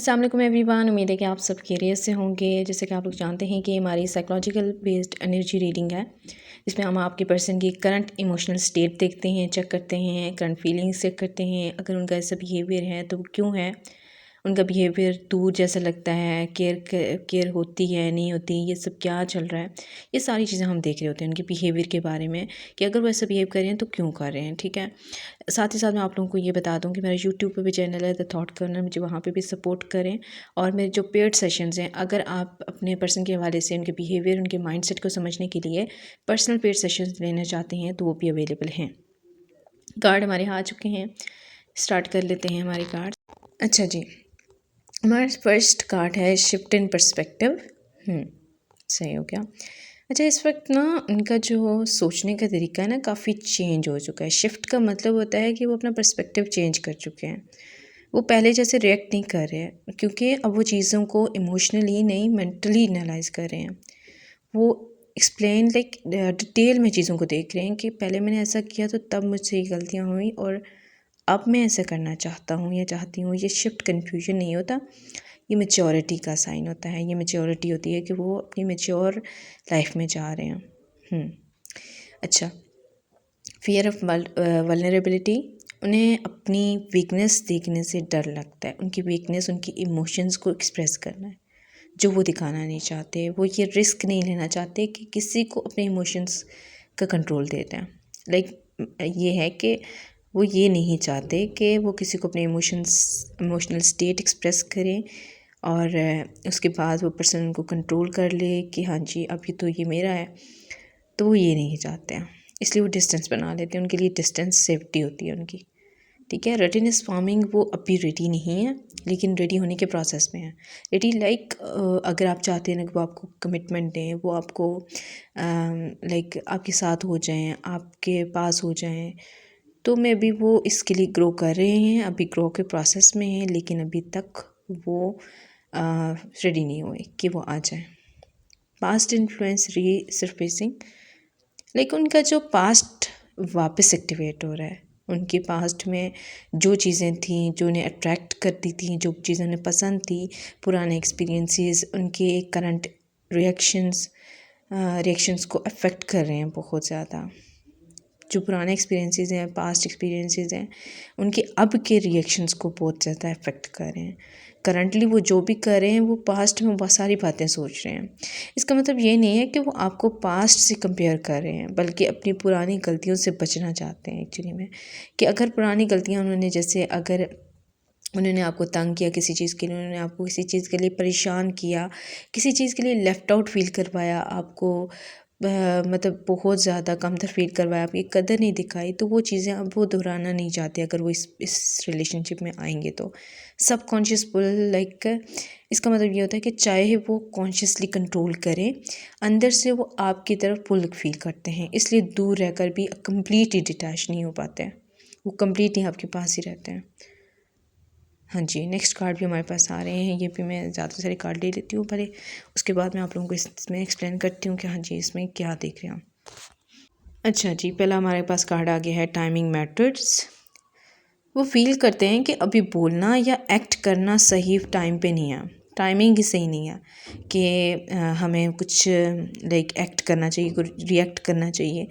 अस्सलाम वालेकुम एवरीवन। उम्मीद है कि आप सब खैरियत से होंगे। जैसे कि आप लोग जानते हैं कि हमारी साइकोलॉजिकल बेस्ड एनर्जी रीडिंग है, इसमें हम आपके पर्सन की करंट इमोशनल स्टेट देखते हैं, चेक करते हैं, करंट फीलिंग्स चेक करते हैं। अगर उनका ऐसा बिहेवियर है तो वो क्यों है, उनका बिहेवियर दूर जैसा लगता है, केयर होती है नहीं होती, ये सब क्या चल रहा है, ये सारी चीज़ें हम देख रहे होते हैं उनके बिहेवियर के बारे में कि अगर वो ऐसा बिहेव कर रहे हैं तो क्यों कर रहे हैं। ठीक है, साथ ही साथ मैं आप लोगों को ये बता दूं कि मेरा यूट्यूब पे भी चैनल है द थॉट कर्नर, मुझे वहाँ पे भी सपोर्ट करें। और मेरे जो पेड सेशंस हैं, अगर आप अपने पर्सन के हवाले से उनके बिहेवियर, उनके माइंडसेट को समझने के लिए पर्सनल पेड सेशंस लेना चाहते हैं तो वो भी अवेलेबल हैं। कार्ड हमारे यहाँ आ चुके हैं, स्टार्ट कर लेते हैं हमारे कार्ड। अच्छा जी, हमारा फर्स्ट कार्ड है शिफ्ट इन पर्सपेक्टिव। सही हो गया। अच्छा, इस वक्त ना उनका जो सोचने का तरीका है ना काफ़ी चेंज हो चुका है। शिफ्ट का मतलब होता है कि वो अपना पर्सपेक्टिव चेंज कर चुके हैं। वो पहले जैसे रिएक्ट नहीं कर रहे हैं, क्योंकि अब वो चीज़ों को इमोशनली नहीं मेंटली एनालाइज कर रहे हैं। वो एक्सप्लेन डिटेल में चीज़ों को देख रहे हैं कि पहले मैंने ऐसा किया तो तब मुझसे ये गलतियाँ हुई और अब मैं ऐसा करना चाहता हूँ या चाहती हूँ। ये शिफ्ट कन्फ्यूजन नहीं होता, ये मैच्योरिटी का साइन होता है। ये मैच्योरिटी होती है कि वो अपनी मैच्योर लाइफ में जा रहे हैं। अच्छा, फियर ऑफ वल्नरेबिलिटी, उन्हें अपनी वीकनेस देखने से डर लगता है। उनकी वीकनेस, उनकी इमोशंस को एक्सप्रेस करना है जो वो दिखाना नहीं चाहते। वो ये रिस्क नहीं लेना चाहते कि किसी को अपने इमोशंस का कंट्रोल दे दें। ये है कि वो ये नहीं चाहते कि वो किसी को अपने इमोशनल स्टेट एक्सप्रेस करें और उसके बाद वो पर्सन उनको कंट्रोल कर ले कि हाँ जी अभी तो ये मेरा है। तो वो ये नहीं चाहते हैं, इसलिए वो डिस्टेंस बना लेते हैं। उनके लिए डिस्टेंस सेफ्टी होती है उनकी। ठीक है, रेडीनेस फार्मिंग, वो अभी रेडी नहीं है लेकिन रेडी होने के प्रोसेस में है। रेडी अगर आप चाहते हैं ना कि वो आपको कमिटमेंट दें, वो आपको आपके साथ हो जाएं, आपके पास हो जाएं, तो मे बी वो इसके लिए ग्रो कर रहे हैं, अभी ग्रो के प्रोसेस में हैं, लेकिन अभी तक वो रेडी नहीं हुए कि वो आ जाए। पास्ट इन्फ्लुएंस रीसरफेसिंग, उनका जो पास्ट वापस एक्टिवेट हो रहा है। उनके पास्ट में जो चीज़ें थी जो उन्हें अट्रैक्ट करती थी, जो चीज़ें उन्हें पसंद थी, पुराने एक्सपीरियंसेस उनके करंट रिएक्शंस को अफेक्ट कर रहे हैं बहुत ज़्यादा। जो पुराने एक्सपीरियंसेस हैं, पास्ट एक्सपीरियंसेस हैं, उनके अब के रिएक्शंस को बहुत ज़्यादा अफेक्ट कर रहे हैं। करंटली वो जो भी कर रहे हैं वो पास्ट में बहुत सारी बातें सोच रहे हैं। इसका मतलब ये नहीं है कि वो आपको पास्ट से कंपेयर कर रहे हैं, बल्कि अपनी पुरानी गलतियों से बचना चाहते हैं एक्चुअली में। कि अगर पुरानी गलतियाँ उन्होंने, जैसे अगर उन्होंने आपको तंग किया किसी चीज़ के लिए, उन्होंने आपको किसी चीज़ के लिए परेशान किया, किसी चीज़ के लिए लेफ़्ट आउट फील करवाया, आपको मतलब बहुत ज़्यादा कमतर फील करवाया, आपकी कदर नहीं दिखाई, तो वो चीज़ें अब वो दोहराना नहीं चाहते। अगर वो इस रिलेशनशिप में आएंगे तो सबकॉन्शियस पुल, इसका मतलब ये होता है कि चाहे वो कॉन्शियसली कंट्रोल करें, अंदर से वो आपकी तरफ पुल फील करते हैं, इसलिए दूर रहकर भी कम्प्लीटली डिटैच नहीं हो पाते हैं। वो कम्प्लीटली आपके पास ही रहते हैं। हाँ जी, नेक्स्ट कार्ड भी हमारे पास आ रहे हैं। ये भी मैं ज़्यादा सारे कार्ड ले लेती हूँ पहले, उसके बाद मैं आप लोगों को इसमें एक्सप्लेन करती हूँ कि हाँ जी इसमें क्या देख रहे हैं हम। अच्छा जी, पहला हमारे पास कार्ड आ गया है टाइमिंग मैटर्स। वो फील करते हैं कि अभी बोलना या एक्ट करना सही टाइम पे नहीं है, टाइमिंग ही सही नहीं है कि हमें कुछ एक्ट करना चाहिए, कुछ रिएक्ट करना चाहिए,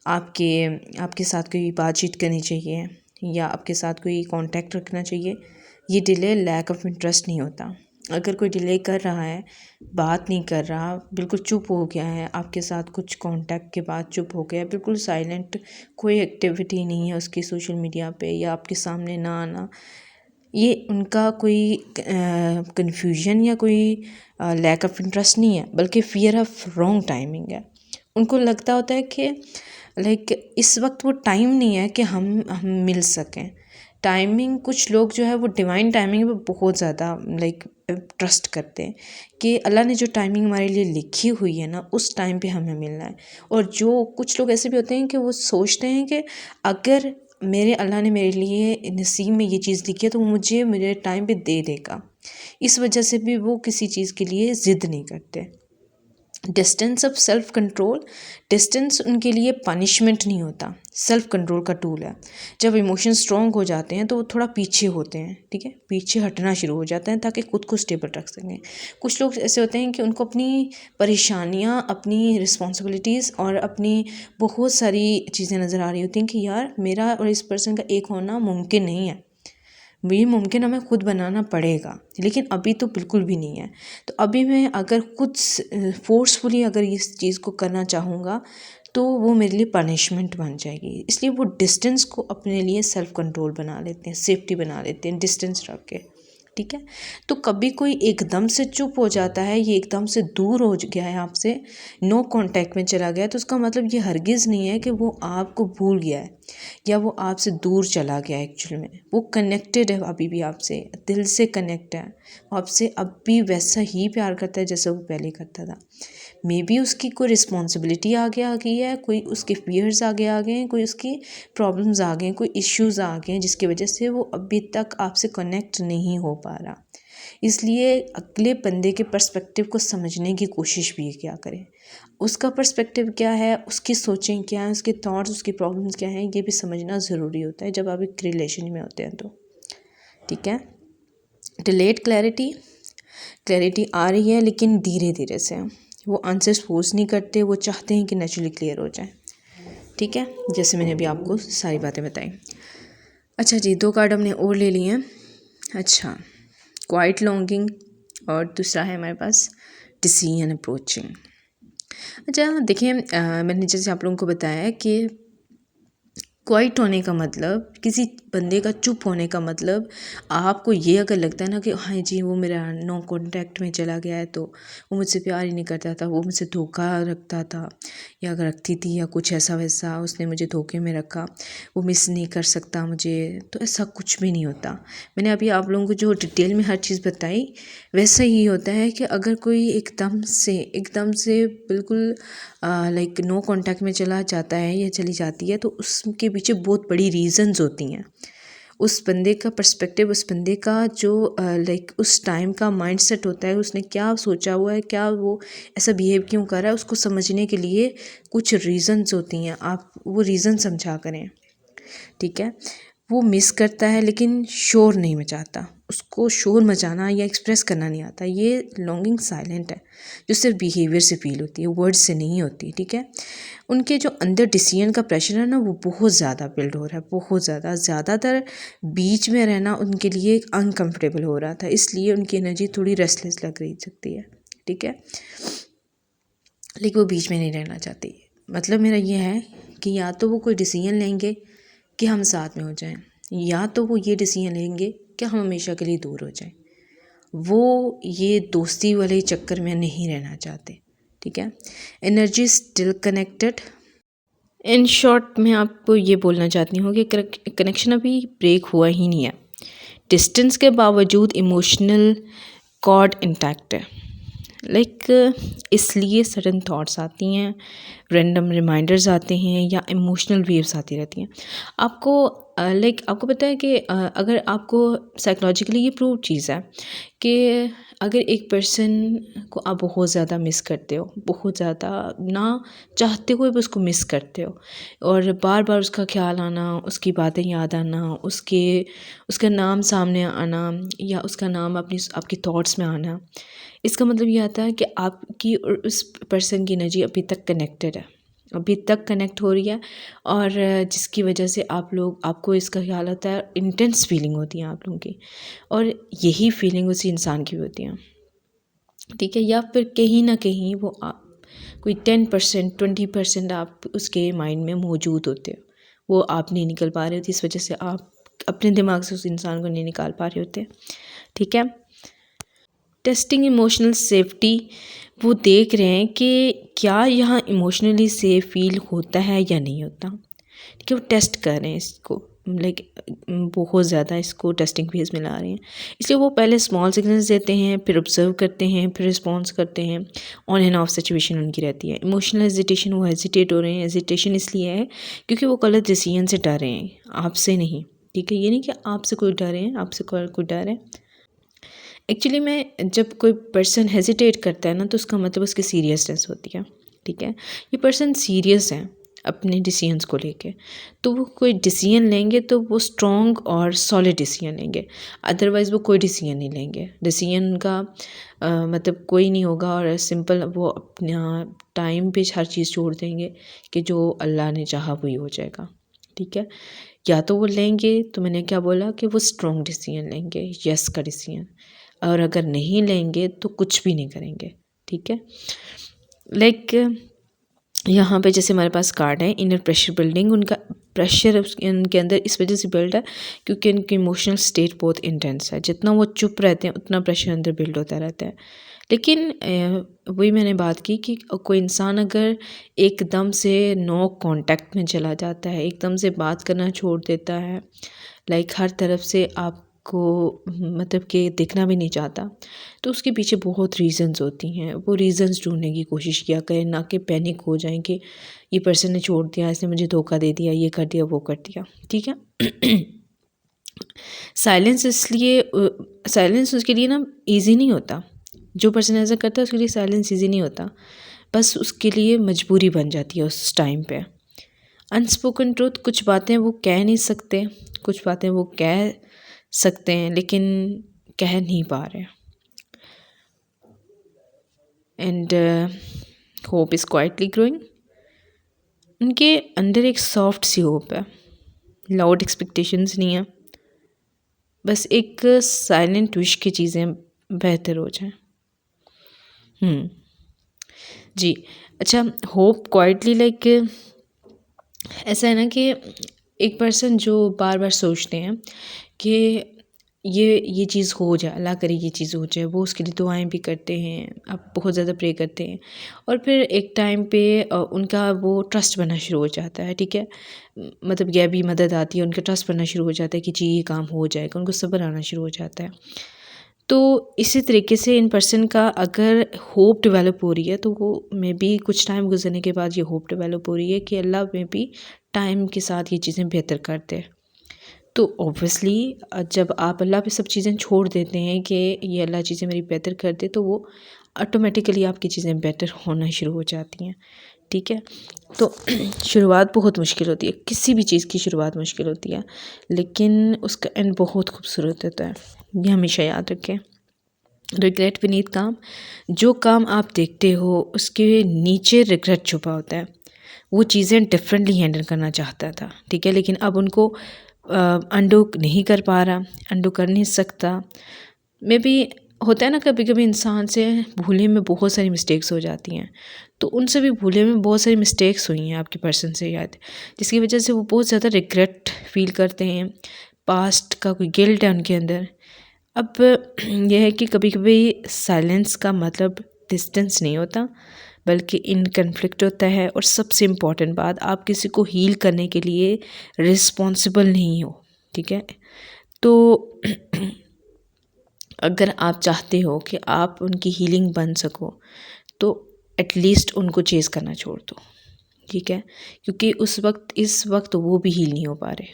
आपके साथ कोई बातचीत करनी चाहिए या आपके साथ कोई कांटेक्ट रखना चाहिए। ये डिले लैक ऑफ इंटरेस्ट नहीं होता। अगर कोई डिले कर रहा है, बात नहीं कर रहा, बिल्कुल चुप हो गया है, आपके साथ कुछ कांटेक्ट के बाद चुप हो गया, बिल्कुल साइलेंट, कोई एक्टिविटी नहीं है उसकी सोशल मीडिया पे या आपके सामने ना आना, ये उनका कोई कन्फ्यूजन या कोई लैक ऑफ इंटरेस्ट नहीं है, बल्कि फियर ऑफ रॉन्ग टाइमिंग है। उनको लगता होता है कि इस वक्त वो टाइम नहीं है कि हम मिल सकें। टाइमिंग, कुछ लोग जो है वो डिवाइन टाइमिंग पे बहुत ज़्यादा ट्रस्ट करते हैं कि अल्लाह ने जो टाइमिंग हमारे लिए लिखी हुई है ना, उस टाइम पे हमें मिलना है। और जो कुछ लोग ऐसे भी होते हैं कि वो सोचते हैं कि अगर अल्लाह ने मेरे लिए नसीब में ये चीज़ लिखी है तो मुझे मेरे टाइम पे दे देगा। इस वजह से भी वो किसी चीज़ के लिए ज़िद नहीं करते। Distance of self control, distance उनके लिए पनिशमेंट नहीं होता, सेल्फ कंट्रोल का टूल है। जब इमोशन स्ट्रॉन्ग हो जाते हैं तो वो थोड़ा पीछे होते हैं, ठीक है, पीछे हटना शुरू हो जाते हैं ताकि खुद को स्टेबल रख सकें। कुछ लोग ऐसे होते हैं कि उनको अपनी परेशानियाँ, अपनी रिस्पॉन्सिबिलिटीज़ और अपनी बहुत सारी चीज़ें नज़र आ रही होती हैं कि यार मेरा और इस पर्सन का एक होना मुमकिन नहीं है, ये मुमकिन हमें खुद बनाना पड़ेगा, लेकिन अभी तो बिल्कुल भी नहीं है। तो अभी मैं अगर खुद फोर्सफुली अगर इस चीज़ को करना चाहूँगा तो वो मेरे लिए पनिशमेंट बन जाएगी, इसलिए वो डिस्टेंस को अपने लिए सेल्फ कंट्रोल बना लेते हैं, सेफ्टी बना लेते हैं डिस्टेंस रख के, ठीक है। तो कभी कोई एकदम से चुप हो जाता है, ये एकदम से दूर हो गया है आपसे, नो कांटेक्ट में चला गया, तो उसका मतलब ये हरगिज़ नहीं है कि वो आपको भूल गया है या वो आपसे दूर चला गया है। एक्चुअली में वो कनेक्टेड है, अभी भी आपसे दिल से कनेक्ट है, वो आपसे अब भी वैसा ही प्यार करता है जैसा वो पहले करता था। मे बी उसकी कोई रिस्पॉन्सिबिलिटी आगे आ गई है, कोई उसके फियर्स आगे आ गए हैं, कोई उसकी प्रॉब्लम्स आ गए हैं, कोई इश्यूज़ आ गए हैं जिसकी वजह से वो अभी तक आपसे कनेक्ट नहीं हो पा रहा। इसलिए अगले बंदे के पर्सपेक्टिव को समझने की कोशिश भी क्या करें, उसका पर्सपेक्टिव क्या है, उसकी सोचें क्या है, उसके थॉट्स, उसकी प्रॉब्लम्स क्या हैं, ये भी समझना ज़रूरी होता है जब आप एक रिलेशन में होते हैं तो, ठीक है। डिलेड क्लैरिटी, क्लैरिटी आ रही है लेकिन धीरे धीरे से, वो आंसर्स फोर्स नहीं करते, वो चाहते हैं कि नेचुरली क्लियर हो जाए, ठीक है, जैसे मैंने अभी आपको सारी बातें बताई। अच्छा जी, 2 कार्ड हमने और ले लिए हैं। अच्छा, क्वाइट लॉन्गिंग और दूसरा है हमारे पास डिसीजन अप्रोचिंग। अच्छा देखिए, मैंने जैसे आप लोगों को बताया कि क्वाइट होने का मतलब, किसी बंदे का चुप होने का मतलब, आपको ये अगर लगता है ना कि हाँ जी वो मेरा नो कांटेक्ट में चला गया है, तो वो मुझसे प्यार ही नहीं करता था, वो मुझसे धोखा रखता था या रखती थी या कुछ ऐसा वैसा, उसने मुझे धोखे में रखा, वो मिस नहीं कर सकता मुझे, तो ऐसा कुछ भी नहीं होता। मैंने अभी आप लोगों को जो डिटेल में हर चीज़ बताई वैसा ही होता है कि अगर कोई एकदम से बिल्कुल लाइक नो कांटेक्ट में चला जाता है या चली जाती है, तो उसके पीछे बहुत बड़ी रीज़न्स होती हैं। उस बंदे का पर्सपेक्टिव, उस बंदे का जो लाइक उस टाइम का माइंडसेट होता है, उसने क्या सोचा हुआ है, क्या वो ऐसा बिहेव क्यों कर रहा है, उसको समझने के लिए कुछ रीज़न्स होती हैं। आप वो रीज़न समझा करें, ठीक है। वो मिस करता है लेकिन शोर नहीं मचाता, उसको शोर मचाना या एक्सप्रेस करना नहीं आता। ये लॉन्गिंग साइलेंट है, जो सिर्फ बिहेवियर से फील होती है, वर्ड से नहीं होती, ठीक है। उनके जो अंदर डिसीजन का प्रेशर है ना, वो बहुत ज़्यादा बिल्ड हो रहा है, बहुत ज़्यादा, ज़्यादातर बीच में रहना उनके लिए अनकम्फर्टेबल हो रहा था, इसलिए उनकी एनर्जी थोड़ी रेस्टलेस लग रही सकती है, ठीक है। लेकिन वो बीच में नहीं रहना चाहती। मतलब मेरा ये है कि या तो वो कोई डिसीजन लेंगे कि हम साथ में हो जाएं, या तो वो ये डिसीजन लेंगे कि हम हमेशा के लिए दूर हो जाएं। वो ये दोस्ती वाले चक्कर में नहीं रहना चाहते, ठीक है। Energy still connected. In short मैं आपको ये बोलना चाहती हूँ कि कनेक्शन अभी ब्रेक हुआ ही नहीं है, डिस्टेंस के बावजूद इमोशनल कॉर्ड इंटैक्ट है। लाइक इसलिए सडन थॉट्स आती हैं, रैंडम रिमाइंडर्स आते हैं या इमोशनल वेव्स आती रहती हैं। आपको आपको पता है कि अगर आपको साइकोलॉजिकली ये प्रूव चीज़ है कि अगर एक पर्सन को आप बहुत ज़्यादा मिस करते हो, बहुत ज़्यादा ना चाहते हुए भी उसको मिस करते हो, और बार बार उसका ख्याल आना, उसकी बातें याद आना, उसका नाम सामने आना या उसका नाम आपकी थॉट्स में आना, इसका मतलब ये आता है कि आपकी और उस पर्सन की एनर्जी अभी तक कनेक्टेड है, अभी तक कनेक्ट हो रही है, और जिसकी वजह से आपको इसका ख्याल आता है, इंटेंस फीलिंग होती है आप लोगों की, और यही फीलिंग उसी इंसान की भी होती है, ठीक है। या फिर कहीं ना कहीं वो कोई 10% 20% आप उसके माइंड में मौजूद होते हो, वो आप नहीं निकल पा रहे होते, इस वजह से आप अपने दिमाग से उस इंसान को नहीं निकाल पा रहे होते, ठीक है। टेस्टिंग इमोशनल सेफ्टी, वो देख रहे हैं कि क्या यहाँ इमोशनली सेफ फील होता है या नहीं होता, ठीक है। वो टेस्ट कर रहे हैं इसको, लाइक बहुत ज़्यादा इसको टेस्टिंग फेज में ला रहे हैं, इसलिए वो पहले स्मॉल सिग्नल्स देते हैं, फिर ऑब्जर्व करते हैं, फिर रिस्पॉन्स करते हैं। ऑन एंड ऑफ सिचुएशन उनकी रहती है। इमोशनल हेजिटेशन, वो हेजिटेट हो रहे हैं, हेजिटेशन इसलिए है क्योंकि वो गलत डिसीजन से डर रहे हैं, आपसे नहीं, ठीक है। ये नहीं कि आपसे कोई डर है, आपसे कोई डर है। एक्चुअली में जब कोई पर्सन हेजिटेट करता है ना, तो उसका मतलब उसकी सीरियसनेस होती है, ठीक है। ये पर्सन सीरियस है अपने डिसीजंस को लेके, तो वो कोई डिसीजन लेंगे तो वो स्ट्रॉन्ग और सॉलिड डिसीजन लेंगे, अदरवाइज़ वो कोई डिसीजन नहीं लेंगे। डिसीजन का मतलब कोई नहीं होगा, और सिंपल वो अपना टाइम पे हर चीज़ छोड़ देंगे कि जो अल्लाह ने चाहा वही हो जाएगा, ठीक है। या तो वो लेंगे, तो मैंने क्या बोला कि वो स्ट्रॉन्ग डिसीजन लेंगे, यस का डिसीजन, और अगर नहीं लेंगे तो कुछ भी नहीं करेंगे, ठीक है। लाइक यहाँ पे जैसे हमारे पास कार्ड है इनर प्रेशर बिल्डिंग, उनका प्रेशर उनके अंदर इस वजह से बिल्ड है क्योंकि उनकी इमोशनल स्टेट बहुत इंटेंस है। जितना वो चुप रहते हैं उतना प्रेशर अंदर बिल्ड होता रहता है। लेकिन वही मैंने बात की कि कोई इंसान अगर एकदम से नो कांटेक्ट में चला जाता है, एकदम से बात करना छोड़ देता है, लाइक हर तरफ से आपको मतलब कि देखना भी नहीं चाहता, तो उसके पीछे बहुत रीज़न्स होती हैं। वो रीज़न्स ढूंढने की कोशिश किया करें, ना कि पैनिक हो जाएं कि ये पर्सन ने छोड़ दिया, इसने मुझे धोखा दे दिया, ये कर दिया, वो कर दिया, ठीक है। साइलेंस इसलिए साइलेंस उसके लिए ना ईजी नहीं होता। जो पर्सन ऐसा करता है उसके लिए साइलेंस ईजी नहीं होता, बस उसके लिए मजबूरी बन जाती है उस टाइम पे। अनस्पोकन ट्रूथ, कुछ बातें वो कह नहीं सकते, कुछ बातें वो कह सकते हैं लेकिन कह नहीं पा रहे। And hope is quietly growing, उनके अंदर एक सॉफ्ट सी होप है, लाउड एक्सपेक्टेशंस नहीं है, बस एक साइलेंट विश की चीज़ें बेहतर हो जाएं। जी अच्छा, होप क्वाइटली लाइक ऐसा है ना कि एक पर्सन जो बार बार सोचते हैं कि ये चीज़ हो जाए, अल्लाह करे ये चीज़ हो जाए, वो उसके लिए दुआएं भी करते हैं, आप बहुत ज़्यादा प्रे करते हैं, और फिर एक टाइम पे उनका वो ट्रस्ट बनना शुरू हो जाता है, ठीक है। मतलब यह भी मदद आती है, उनका ट्रस्ट बनना शुरू हो जाता है कि जी ये काम हो जाएगा, उनको सब्र आना शुरू हो जाता है। तो इसी तरीके से इन पर्सन का अगर होप डेवलप हो रही है, तो वो मे बी कुछ टाइम गुजरने के बाद ये होप डेवलप हो रही है कि अल्लाह में भी टाइम के साथ ये चीज़ें बेहतर करते हैं। तो ऑब्वियसली जब आप अल्लाह पे सब चीज़ें छोड़ देते हैं कि ये अल्लाह चीज़ें मेरी बेहतर कर दे, तो वो ऑटोमेटिकली आपकी चीज़ें बेटर होना शुरू हो जाती हैं, ठीक है। तो शुरुआत बहुत मुश्किल होती है, किसी भी चीज़ की शुरुआत मुश्किल होती है, लेकिन उसका एंड बहुत खूबसूरत होता है, ये हमेशा याद रखें। रिग्रेट विनीत काम, जो काम आप देखते हो उसके नीचे रिग्रेट छुपा होता है। वो चीज़ें डिफरेंटली हैंडल करना चाहता था, ठीक है, लेकिन अब उनको अंडू नहीं कर पा रहा, अंडू कर नहीं सकता। मे बी होता है ना, कभी कभी इंसान से भूले में बहुत सारी मिस्टेक्स हो जाती हैं, तो उनसे भी भूले में बहुत सारी मिस्टेक्स हुई हैं आपके पर्सन से याद, जिसकी वजह से वो बहुत ज़्यादा रिग्रेट फील करते हैं, पास्ट का कोई गिल्ट है उनके अंदर। अब यह है कि कभी कभी साइलेंस का मतलब डिस्टेंस नहीं होता, बल्कि इन कन्फ्लिक्ट होता है। और सबसे इम्पॉर्टेंट बात, आप किसी को हील करने के लिए रिस्पॉन्सिबल नहीं हो, ठीक है। तो अगर आप चाहते हो कि आप उनकी हीलिंग बन सको, तो एटलीस्ट उनको चेज़ करना छोड़ दो, ठीक है, क्योंकि इस वक्त वो भी हील नहीं हो पा रहे।